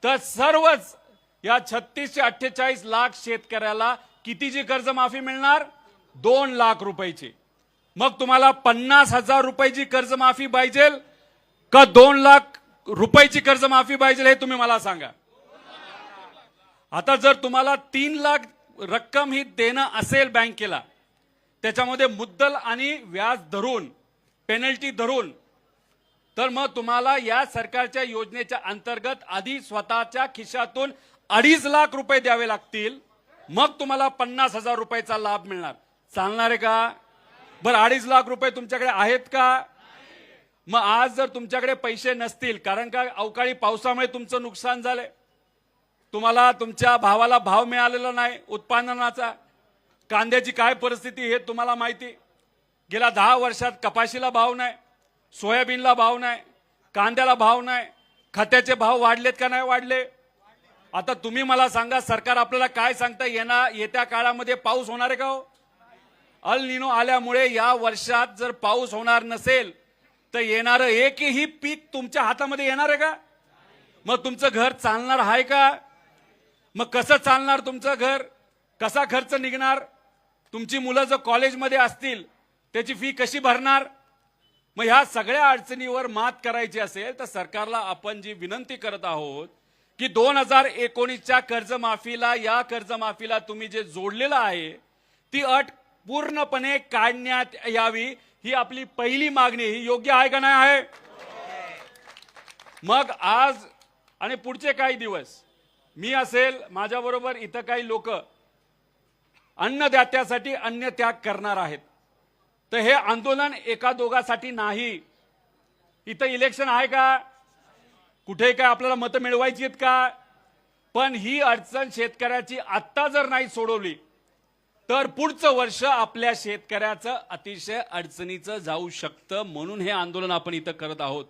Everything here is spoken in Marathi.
तर सर्वच या 36 ते 48 लाख शेतकऱ्याला कितीची कर्जमाफी मिळणार? 2 लाख रुपयाची। मग तुम्हाला 50,000 रुपयाची कर्जमाफी पाहिजे का 2 लाख रुपयाची कर्जमाफी पाहिजे हे तुम्ही मला सांगा। आता जर तुम्हाला 3 लाख रक्कम ही देणं असेल बँकेला, त्याच्यामध्ये मुद्दल आणि व्याज धरून पेनल्टी धरून, तर मग तुम्हाला या सरकारच्या योजनेच्या अंतर्गत आधी स्वतःच्या खिशातून 2.5 लाख रुपये द्यावे लागतील, मग तुम्हाला 50,000 रुपयाचा लाभ मिळणार। चालणार आहे का? बरं 2.5 लाख रुपये तुमच्याकडे आहेत का? मग आज जर तुमच्याकडे पैसे नसतील, कारण का अवकाळी पावसामुळे तुमचं नुकसान झालंय, तुम्हाला तुमच्या भावाला भाव मिळालेला नाही उत्पादनाचा, कांद्याची काय परिस्थिती हे तुम्हाला माहिती, गेल्या 10 वर्षात कपाशीला भाव नाही, सोयाबीनला भाव नाही, कांद्याला भाव नाही, खताचे भाव वाढलेत का नाही वाढले? आता तुम्ही मला सांगा, सरकार आपल्याला काय सांगता, येत्या काळामध्ये पाऊस होणार आहे का हो? अल निनो आल्यामुळे या वर्षात जर पाऊस होणार नसेल तर येणारं एकही पीक तुमच्या हातामध्ये येणार आहे का? मग तुमचं घर चालणार आहे का? मग कसं चालणार तुमचं घर? कसा खर्च निघणार? तुमची मुलं जर कॉलेजमध्ये असतील त्याची फी कशी भरणार? मग ह्या सगळ्या अडचणीवर मात करायची असेल तर सरकारला आपण जी विनंती करत आहोत की 2019च्या कर्जमाफीला, या कर्जमाफीला तुम्ही जे जोडलेलं आहे ती अट पूर्णपणे काढण्यात यावी, ही आपली पहिली मागणी। ही योग्य आहे का नाही आहे? मग आज आणि पुढचे काही दिवस मी असेल, माझ्याबरोबर इथं काही लोक अन्नदात्यासाठी अन्न त्याग करणार आहेत। तर हे आंदोलन एका दोघासाठी नाही। इथं इलेक्शन आहे का? कुठे काय आपल्याला मतं मिळवायची आहेत का? पण ही अडचण शेतकऱ्याची आत्ता जर नाही सोडवली तर पुढचं वर्ष आपल्या शेतकऱ्याचं अतिशय अडचणीचं जाऊ शकतं, म्हणून हे आंदोलन आपण इथं करत आहोत।